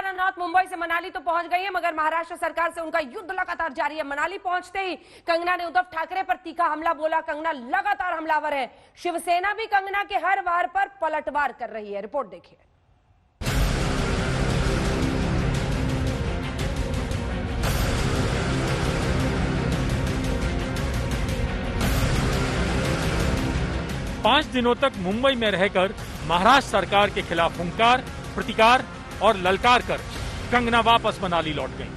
रनौत मुंबई से मनाली तो पहुंच गई है, मगर महाराष्ट्र सरकार से उनका युद्ध लगातार जारी है। मनाली पहुंचते ही कंगना ने उद्धव ठाकरे पर तीखा हमला बोला। कंगना लगातार हमलावर है। शिवसेना भी कंगना के हर वार पर पलटवार कर रही है। रिपोर्ट देखिए। पांच दिनों तक मुंबई में रहकर महाराष्ट्र सरकार के खिलाफ हुंकार, प्रतिकार और ललकार कर कंगना वापस मनाली लौट गईं।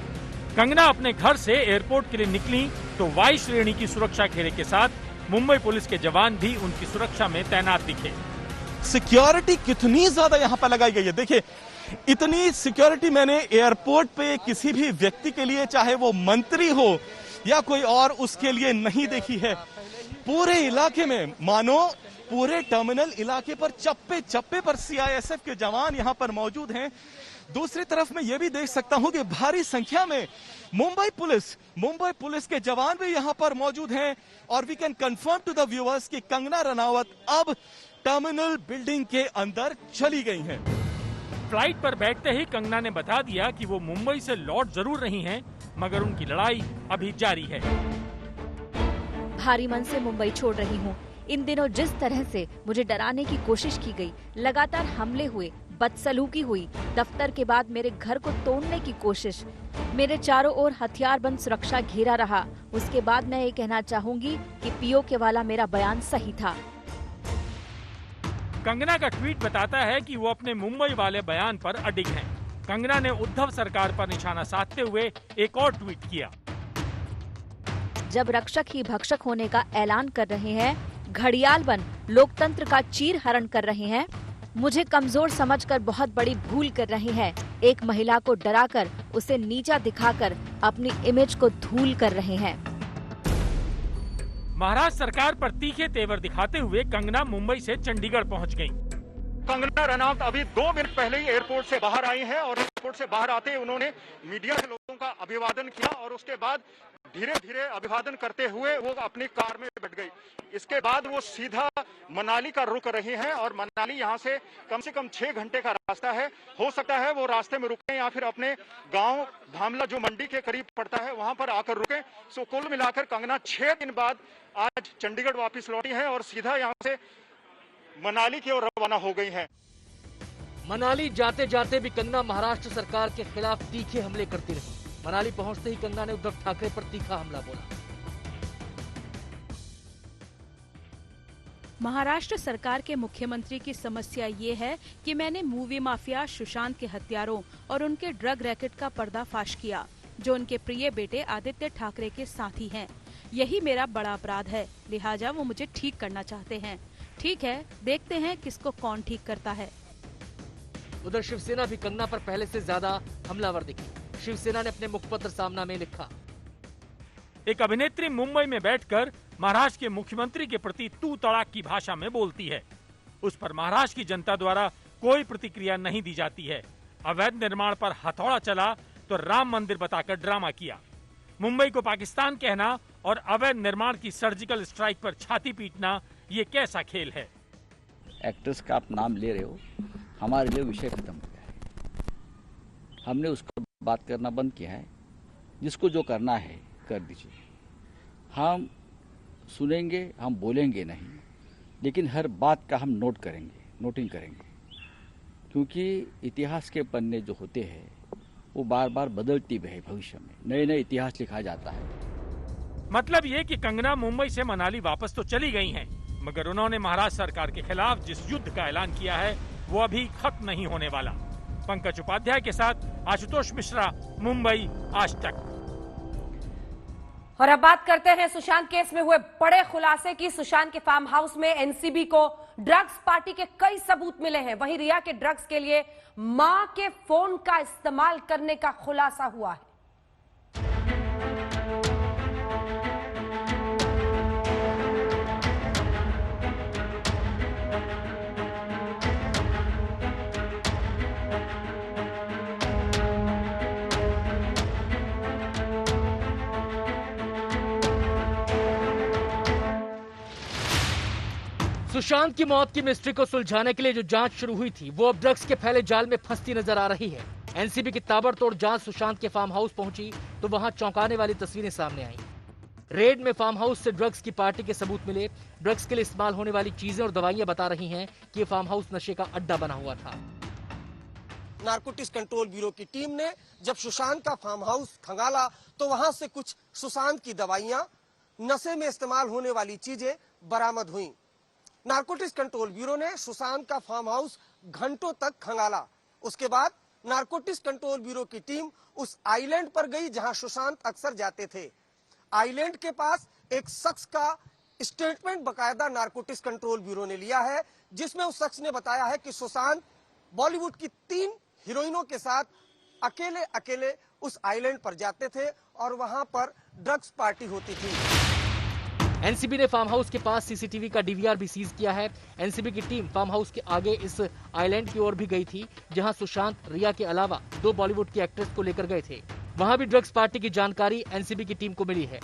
कंगना अपने घर से एयरपोर्ट के लिए निकली तो वायु श्रेणी की सुरक्षा घेरे के साथ मुंबई पुलिस के जवान भी उनकी सुरक्षा में तैनात दिखे। सिक्योरिटी कितनी ज्यादा यहाँ पर लगाई गई है, देखिए इतनी सिक्योरिटी मैंने एयरपोर्ट पे किसी भी व्यक्ति के लिए, चाहे वो मंत्री हो या कोई और, उसके लिए नहीं देखी है। पूरे इलाके में मानो पूरे टर्मिनल इलाके पर चप्पे चप्पे पर सीआईएसएफ के जवान यहां पर मौजूद हैं। दूसरी तरफ मैं यह भी देख सकता हूं कि भारी संख्या में मुंबई पुलिस के जवान भी यहां पर मौजूद हैं। और we can confirm to the viewers कि कंगना रनावत अब टर्मिनल बिल्डिंग के अंदर चली गई हैं। फ्लाइट पर बैठते ही कंगना ने बता दिया कि वो मुंबई से लौट जरूर रही हैं, मगर उनकी लड़ाई अभी जारी है। भारी मन से मुंबई छोड़ रही हूँ। इन दिनों जिस तरह से मुझे डराने की कोशिश की गई, लगातार हमले हुए, बदसलूकी हुई, दफ्तर के बाद मेरे घर को तोड़ने की कोशिश, मेरे चारों ओर हथियारबंद सुरक्षा घेरा रहा, उसके बाद मैं ये कहना चाहूंगी कि पीओके वाला मेरा बयान सही था। कंगना का ट्वीट बताता है कि वो अपने मुंबई वाले बयान पर अडिग हैं। कंगना ने उद्धव सरकार पर निशाना साधते हुए एक और ट्वीट किया। जब रक्षक ही भक्षक होने का ऐलान कर रहे हैं, घड़ियाल बन लोकतंत्र का चीर हरण कर रहे हैं, मुझे कमजोर समझकर बहुत बड़ी भूल कर रहे हैं। एक महिला को डराकर, उसे नीचा दिखाकर अपनी इमेज को धूल कर रहे हैं। महाराष्ट्र सरकार पर तीखे तेवर दिखाते हुए कंगना मुंबई से चंडीगढ़ पहुंच गईं। कंगना रनौत अभी 2 मिनट पहले ही एयरपोर्ट से बाहर आई हैं और एयरपोर्ट से बाहर आते ही उन्होंने मीडिया के लोगों का अभिवादन किया और उसके बाद धीरे धीरे अभिवादन करते हुए वो अपनी कार में बैठ गई। इसके बाद वो सीधा मनाली का रुक रही हैं और मनाली यहाँ से कम 6 घंटे का रास्ता है। हो सकता है वो रास्ते में रुके या फिर अपने गांव धामला जो मंडी के करीब पड़ता है वहां पर आकर रुके। सो कुल मिलाकर कंगना 6 दिन बाद आज चंडीगढ़ वापिस लौटी है और सीधा यहाँ से मनाली की ओर रवाना हो गई हैं। मनाली जाते जाते भी कंगना महाराष्ट्र सरकार के खिलाफ तीखे हमले करती रही। मनाली पहुंचते ही कंगना ने उद्धव ठाकरे पर तीखा हमला बोला। महाराष्ट्र सरकार के मुख्यमंत्री की समस्या ये है कि मैंने मूवी माफिया सुशांत के हत्यारों और उनके ड्रग रैकेट का पर्दाफाश किया, जो उनके प्रिय बेटे आदित्य ठाकरे के साथी हैं। यही मेरा बड़ा अपराध है, लिहाजा वो मुझे ठीक करना चाहते हैं। ठीक है, देखते हैं किसको कौन ठीक करता है। उधर शिवसेना भी कंगना पर पहले से ज्यादा हमलावर दिखी। शिवसेना ने अपने मुखपत्र सामना में लिखा, एक अभिनेत्री मुंबई में बैठकर महाराष्ट्र के मुख्यमंत्री के प्रति तू तड़ाक की भाषा में बोलती है। उस पर महाराष्ट्र की जनता द्वारा कोई प्रतिक्रिया नहीं दी जाती है। अवैध निर्माण पर हथौड़ा चला तो राम मंदिर बताकर ड्रामा किया। मुंबई को पाकिस्तान कहना और अवैध निर्माण की सर्जिकल स्ट्राइक पर छाती पीटना, ये कैसा खेल है? एक्ट्रेस का आप नाम ले रहे हो, हमारे लिए विषय खत्म हो गया है। हमने उसको बात करना बंद किया है। जिसको जो करना है कर दीजिए। हम सुनेंगे, हम बोलेंगे नहीं, लेकिन हर बात का हम नोटिंग करेंगे, क्योंकि इतिहास के पन्ने जो होते हैं वो बार बार बदलती भी है। भविष्य में नए इतिहास लिखा जाता है। मतलब ये कि कंगना मुंबई से मनाली वापस तो चली गई हैं, मगर उन्होंने महाराष्ट्र सरकार के खिलाफ जिस युद्ध का ऐलान किया है वो अभी खत्म नहीं होने वाला। पंकज उपाध्याय के साथ आशुतोष मिश्रा, मुंबई, आज तक। और अब बात करते हैं सुशांत केस में हुए बड़े खुलासे की। सुशांत के फार्म हाउस में एनसीबी को ड्रग्स पार्टी के कई सबूत मिले हैं। वहीं रिया के ड्रग्स के लिए मां के फोन का इस्तेमाल करने का खुलासा हुआ है। सुशांत की मौत की मिस्ट्री को सुलझाने के लिए जो जांच शुरू हुई थी, वो अब ड्रग्स के फैले जाल में फंसती नजर आ रही है। एनसीबी की ताबड़तोड़ जांच सुशांत के फार्म हाउस पहुंची तो वहां चौंकाने वाली तस्वीरें सामने आईं। रेड में फार्म हाउस से ड्रग्स की पार्टी के सबूत मिले। ड्रग्स के लिए इस्तेमाल होने वाली चीजें और दवाइयां बता रही हैं कि ये फार्म हाउस नशे का अड्डा बना हुआ था। नारकोटिक्स कंट्रोल ब्यूरो की टीम ने जब सुशांत का फार्म हाउस खंगाला तो वहां से कुछ सुशांत की दवाइयां, नशे में इस्तेमाल होने वाली चीजें बरामद हुई। नारकोटिक्स कंट्रोल ब्यूरो ने सुशांत का फार्म हाउस घंटों तक खंगाला। उसके बाद नारकोटिक्स कंट्रोल ब्यूरो की टीम उस आइलैंड पर गई जहां सुशांत अक्सर जाते थे। आइलैंड के पास एक शख्स का स्टेटमेंट बकायदा नारकोटिक्स कंट्रोल ब्यूरो ने लिया है, जिसमें उस शख्स ने बताया है कि सुशांत बॉलीवुड की 3 हीरोइनों के साथ अकेले अकेले उस आइलैंड पर जाते थे और वहां पर ड्रग्स पार्टी होती थी। एनसीबी ने फार्म हाउस के पास सीसीटीवी का डीवीआर भी सीज किया है। एनसीबी की टीम फार्म हाउस के आगे इस आइलैंड की ओर भी गई थी, जहां सुशांत, रिया के अलावा 2 बॉलीवुड की एक्ट्रेस को लेकर गए थे। वहां भी ड्रग्स पार्टी की जानकारी एनसीबी की टीम को मिली है।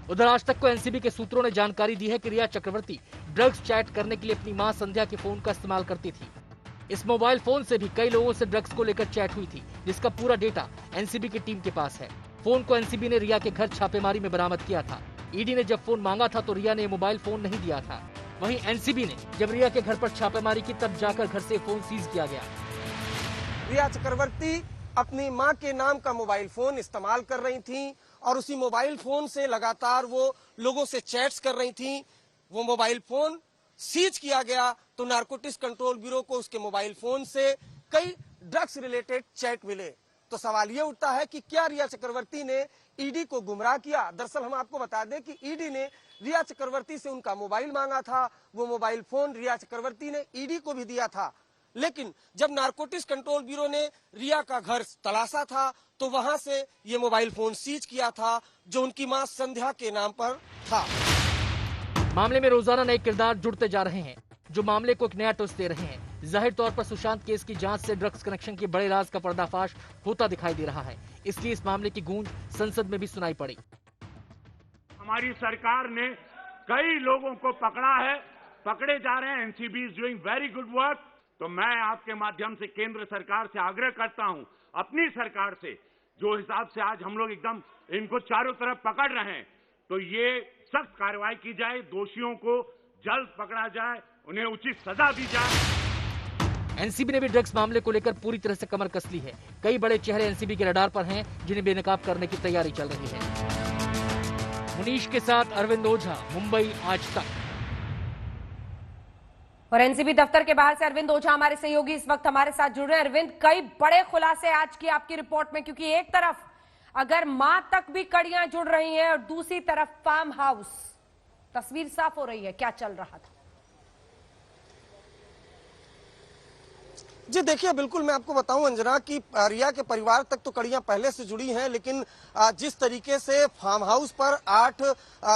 उधर आज तक को एनसीबी के सूत्रों ने जानकारी दी है कि रिया चक्रवर्ती ड्रग्स चैट करने के लिए अपनी मां संध्या के फोन का इस्तेमाल करती थी। इस मोबाइल फोन से भी कई लोगों से ड्रग्स को लेकर चैट हुई थी, जिसका पूरा डेटा एनसीबी की टीम के पास है। फोन को एनसीबी ने रिया के घर छापेमारी में बरामद किया था। ईडी ने जब फोन मांगा था तो रिया ने मोबाइल फोन नहीं दिया था। वहीं एनसीबी ने जब रिया के घर पर छापेमारी की तब जाकर घर से फोन सीज किया गया। रिया चक्रवर्ती अपनी मां के नाम का मोबाइल फोन इस्तेमाल कर रही थीं और उसी मोबाइल फोन से लगातार वो लोगों से चैट्स कर रही थीं। वो मोबाइल फोन सीज किया गया तो नारकोटिक्स कंट्रोल ब्यूरो को उसके मोबाइल फोन से कई ड्रग्स रिलेटेड चैट मिले। तो सवाल ये उठता है कि क्या रिया चक्रवर्ती ने ईडी को गुमराह किया। दरअसल हम आपको बता दें कि ईडी ने रिया चक्रवर्ती से उनका मोबाइल मांगा था। वो मोबाइल फोन रिया चक्रवर्ती ने ईडी को भी दिया था, लेकिन जब नारकोटिक्स कंट्रोल ब्यूरो ने रिया का घर तलाशा था तो वहां से ये मोबाइल फोन सीज किया था जो उनकी मां संध्या के नाम पर था। मामले में रोजाना नए किरदार जुड़ते जा रहे हैं, जो मामले को एक नया ट्विस्ट दे रहे हैं। जाहिर तौर पर सुशांत केस की जांच से ड्रग्स कनेक्शन के बड़े राज का पर्दाफाश होता दिखाई दे रहा है, इसलिए इस मामले की गूंज संसद में भी सुनाई पड़ी। हमारी सरकार ने कई लोगों को पकड़ा है, पकड़े जा रहे हैं। NCB is doing very good work. तो मैं आपके माध्यम से केंद्र सरकार से आग्रह करता हूं, अपनी सरकार से, जो हिसाब से आज हम लोग एकदम इनको चारों तरफ पकड़ रहे हैं, तो ये सख्त कार्रवाई की जाए, दोषियों को जल्द पकड़ा जाए, उन्हें उचित सजा दी जाए। एनसीबी ने भी ड्रग्स मामले को लेकर पूरी तरह से कमर कस ली है। कई बड़े चेहरे एनसीबी के रडार पर हैं, जिन्हें बेनकाब करने की तैयारी चल रही है। मुनीश के साथ अरविंद ओझा, मुंबई आज तक। और एनसीबी दफ्तर के बाहर से अरविंद ओझा हमारे सहयोगी इस वक्त हमारे साथ जुड़ रहे हैं। अरविंद, कई बड़े खुलासे आज की आपकी रिपोर्ट में, क्योंकि एक तरफ अगर मां तक भी कड़ियां जुड़ रही हैं और दूसरी तरफ फार्म हाउस, तस्वीर साफ हो रही है, क्या चल रहा था? जी देखिए, बिल्कुल मैं आपको बताऊं अंजना कि रिया के परिवार तक तो कड़ियां पहले से जुड़ी हैं, लेकिन जिस तरीके से फार्म हाउस पर 8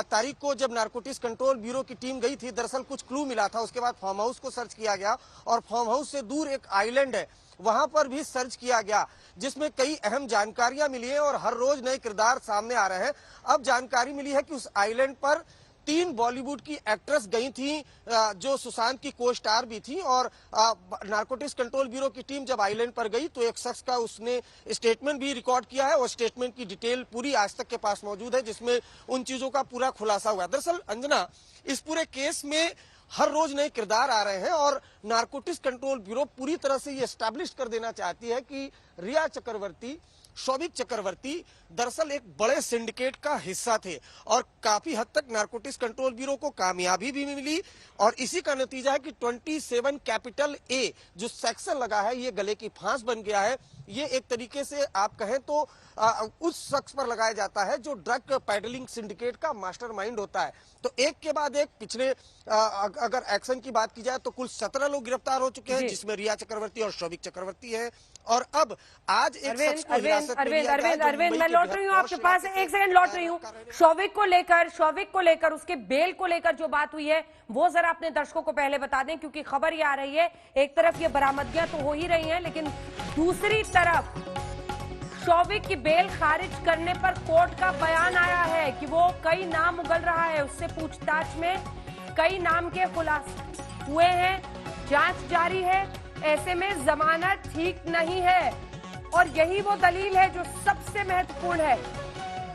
तारीख को जब नारकोटिक्स कंट्रोल ब्यूरो की टीम गई थी, दरअसल कुछ क्लू मिला था। उसके बाद फार्म हाउस को सर्च किया गया और फार्म हाउस से दूर एक आइलैंड है, वहां पर भी सर्च किया गया, जिसमें कई अहम जानकारियां मिली हैं और हर रोज नए किरदार सामने आ रहे हैं। अब जानकारी मिली है कि उस आइलैंड पर 3 बॉलीवुड की एक्ट्रेस गई थी, जो सुशांत की को स्टार भी थी। और नारकोटिक्स कंट्रोल ब्यूरो की टीम जब आइलैंड पर गई तो एक शख्स का उसने स्टेटमेंट भी रिकॉर्ड किया है और स्टेटमेंट की डिटेल पूरी आज तक के पास मौजूद है, जिसमें उन चीजों का पूरा खुलासा हुआ। दरअसल अंजना, इस पूरे केस में हर रोज नए किरदार आ रहे हैं और नारकोटिक्स कंट्रोल ब्यूरो पूरी तरह से ये एस्टैब्लिश कर देना चाहती है कि रिया चक्रवर्ती, शौविक चक्रवर्ती दरअसल एक बड़े सिंडिकेट का हिस्सा थे और काफी हद तक नारकोटिक्स कंट्रोल ब्यूरो को कामयाबी भी मिली। और इसी का नतीजा है कि 27 कैपिटल ए जो सेक्शन लगा है, ये गले की फांस बन गया है। ये एक तरीके से आप कहें तो उस शख्स पर लगाया जाता है जो ड्रग पैडलिंग सिंडिकेट का मास्टरमाइंड होता है। तो एक के बाद एक पिछले अगर एक्शन की बात की जाए तो कुल 17 लोग गिरफ्तार हो चुके हैं, जिसमें रिया चक्रवर्ती और शौविक चक्रवर्ती है। और अब आज एक शख्स को हिरासत में लिया गया है। अरविंद, मैं लौट रही हूँ आपके पास, एक सेकंड लौट रही हूँ। शौविक को लेकर उसके बेल को लेकर जो बात हुई है वो जरा अपने दर्शकों को पहले बता दें, क्योंकि खबर ये आ रही है, एक तरफ ये बरामदगियां तो हो ही रही हैं, लेकिन दूसरी तरफ शौविक की बेल खारिज करने पर कोर्ट का बयान आया है कि वो कई नाम उगल रहा है, उससे पूछताछ में कई नाम के खुलासे हुए हैं, जांच जारी है। ऐसे में जमानत ठीक नहीं है और यही वो दलील है जो सबसे महत्वपूर्ण है।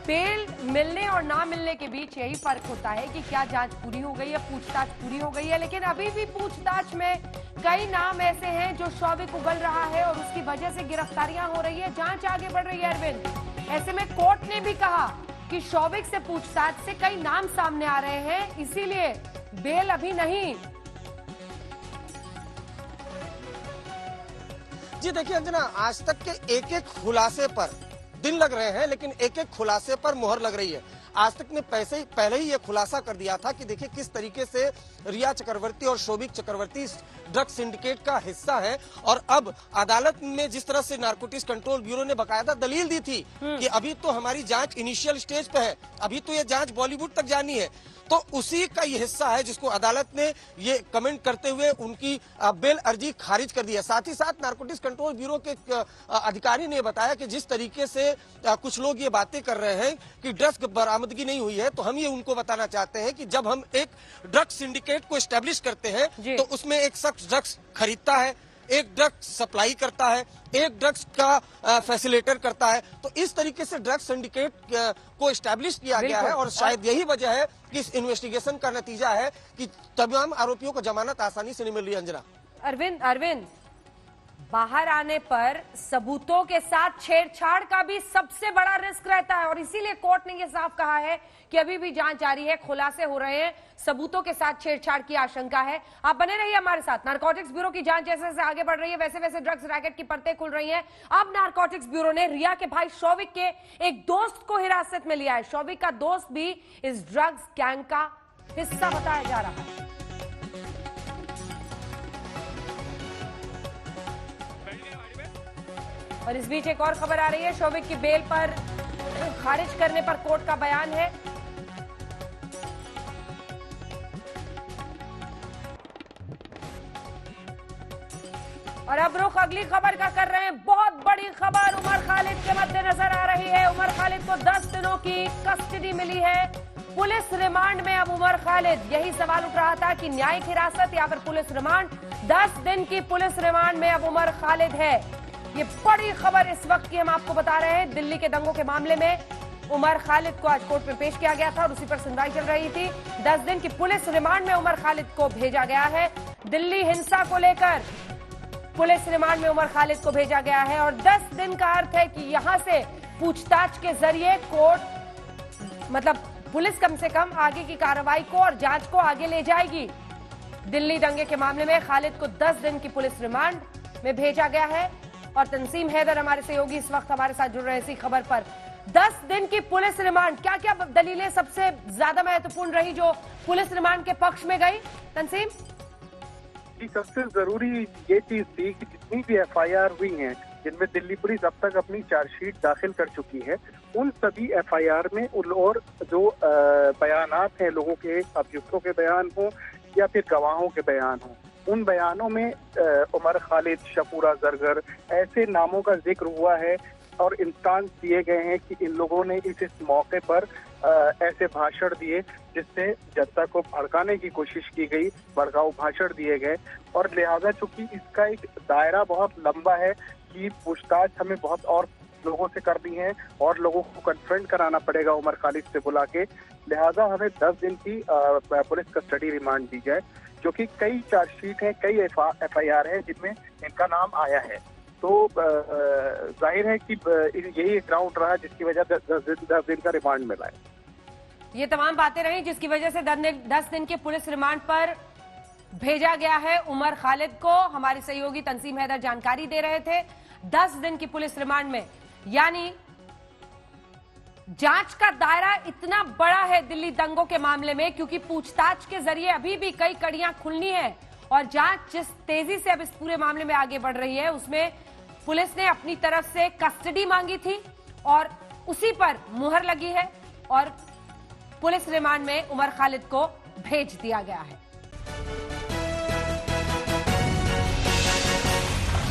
बेल मिलने और ना मिलने के बीच यही फर्क होता है कि क्या जांच पूरी हो गई है, पूछताछ पूरी हो गई है, लेकिन अभी भी पूछताछ में कई नाम ऐसे हैं जो शौविक उगल रहा है और उसकी वजह से गिरफ्तारियां हो रही है, जांच आगे बढ़ रही है। अरविंद, ऐसे में कोर्ट ने भी कहा कि शौविक से पूछताछ से कई नाम सामने आ रहे हैं, इसीलिए बेल अभी नहीं। जी देखिए अंजना, आज तक के एक एक खुलासे पर दिन लग रहे हैं, लेकिन एक एक खुलासे पर मुहर लग रही है। आज तक ने पहले ही ये खुलासा कर दिया था कि देखिए किस तरीके से रिया चक्रवर्ती और शौविक चक्रवर्ती ड्रग सिंडिकेट का हिस्सा है, और अब अदालत में जिस तरह से नारकोटिक्स कंट्रोल ब्यूरो ने बाकायदा दलील दी थी कि अभी तो हमारी जांच इनिशियल स्टेज पे है, अभी तो ये जांच बॉलीवुड तक जानी है, तो उसी का ये हिस्सा है जिसको अदालत ने ये कमेंट करते हुए उनकी बेल अर्जी खारिज कर दी है। साथ ही साथ नारकोटिक्स कंट्रोल ब्यूरो के अधिकारी ने बताया कि जिस तरीके से कुछ लोग ये बातें कर रहे हैं कि ड्रग्स बरामदगी नहीं हुई है, तो हम ये उनको बताना चाहते हैं कि जब हम एक ड्रग सिंडिकेट को एस्टेब्लिश करते हैं तो उसमें एक शख्स ड्रग्स खरीदता है, एक ड्रग्स सप्लाई करता है, एक ड्रग्स का फैसिलिटेटर करता है। तो इस तरीके से ड्रग्स सिंडिकेट को एस्टैब्लिश किया गया है और शायद यही वजह है कि इस इन्वेस्टिगेशन का नतीजा है कि तमाम आरोपियों को जमानत आसानी से नहीं मिल रही है। अंजना, अरविंद, बाहर आने पर सबूतों के साथ छेड़छाड़ का भी सबसे बड़ा रिस्क रहता है और इसीलिए कोर्ट ने यह साफ कहा है कि अभी भी जांच जारी है, खुलासे हो रहे हैं, सबूतों के साथ छेड़छाड़ की आशंका है। आप बने रहिए हमारे साथ। नारकोटिक्स ब्यूरो की जांच जैसे जैसे आगे बढ़ रही है वैसे वैसे ड्रग्स रैकेट की परतें खुल रही हैं। अब नारकोटिक्स ब्यूरो ने रिया के भाई शौविक के एक दोस्त को हिरासत में लिया है। शौविक का दोस्त भी इस ड्रग्स गैंग का हिस्सा बताया जा रहा है। और इस बीच एक और खबर आ रही है, शौविक की बेल पर खारिज करने पर कोर्ट का बयान है। और अब रुख अगली खबर का कर रहे हैं। बहुत बड़ी खबर उमर खालिद के मद्देनजर आ रही है। उमर खालिद को 10 दिनों की कस्टडी मिली है, पुलिस रिमांड में अब उमर खालिद। यही सवाल उठ रहा था कि न्यायिक हिरासत या फिर पुलिस रिमांड। 10 दिन की पुलिस रिमांड में अब उमर खालिद है। ये बड़ी खबर इस वक्त की हम आपको बता रहे हैं। दिल्ली के दंगों के मामले में उमर खालिद को आज कोर्ट में पेश किया गया था और उसी पर सुनवाई चल रही थी। 10 दिन की पुलिस रिमांड में उमर खालिद को भेजा गया है। दिल्ली हिंसा को लेकर पुलिस रिमांड में उमर खालिद को भेजा गया है और 10 दिन का अर्थ है कि यहां से पूछताछ के जरिए कोर्ट मतलब पुलिस कम से कम आगे की कार्रवाई को और जांच को आगे ले जाएगी। दिल्ली दंगे के मामले में खालिद को 10 दिन की पुलिस रिमांड में भेजा गया है और तंसीम हैदर हमारे सहयोगी इस वक्त हमारे साथ जुड़ रहे हैं इसी खबर पर। 10 दिन की पुलिस रिमांड, क्या क्या दलीलें सबसे ज्यादा महत्वपूर्ण रही जो पुलिस रिमांड के पक्ष में गई? तंसीम जी, सबसे जरूरी ये चीज थी कि जितनी भी FIR हुई हैं, जिनमें दिल्ली पुलिस अब तक अपनी चार्जशीट दाखिल कर चुकी है, उन सभी FIR में और जो बयानात हैं लोगों के, अभियुक्तों के बयान हो या फिर गवाहों के बयान हो, उन बयानों में उमर खालिद, शफूरा जरगर ऐसे नामों का जिक्र हुआ है और इंस्टांस दिए गए हैं कि इन लोगों ने इस मौके पर ऐसे भाषण दिए जिससे जनता को भड़काने की कोशिश की गई, भड़काऊ भाषण दिए गए। और लिहाजा चूंकि इसका एक दायरा बहुत लंबा है कि पूछताछ हमें बहुत और लोगों से करनी है और लोगों को कन्फ्रंट कराना पड़ेगा उमर खालिद से बुला के, लिहाजा हमें 10 दिन की पुलिस कस्टडी रिमांड दी जाए, जो कि कई चार्जशीट है, कई FIR है जिनमें इनका नाम आया है। तो जाहिर है कि यही ग्राउंड रहा जिसकी वजह 10 दिन का रिमांड मिला है। ये तमाम बातें रही जिसकी वजह से 10 दिन के पुलिस रिमांड पर भेजा गया है उमर खालिद को। हमारे सहयोगी तंसीम हैदर जानकारी दे रहे थे। 10 दिन की पुलिस रिमांड में, यानी जांच का दायरा इतना बड़ा है दिल्ली दंगों के मामले में, क्योंकि पूछताछ के जरिए अभी भी कई कड़ियां खुलनी है और जांच जिस तेजी से अब इस पूरे मामले में आगे बढ़ रही है उसमें पुलिस ने अपनी तरफ से कस्टडी मांगी थी और उसी पर मुहर लगी है और पुलिस रिमांड में उमर खालिद को भेज दिया गया है।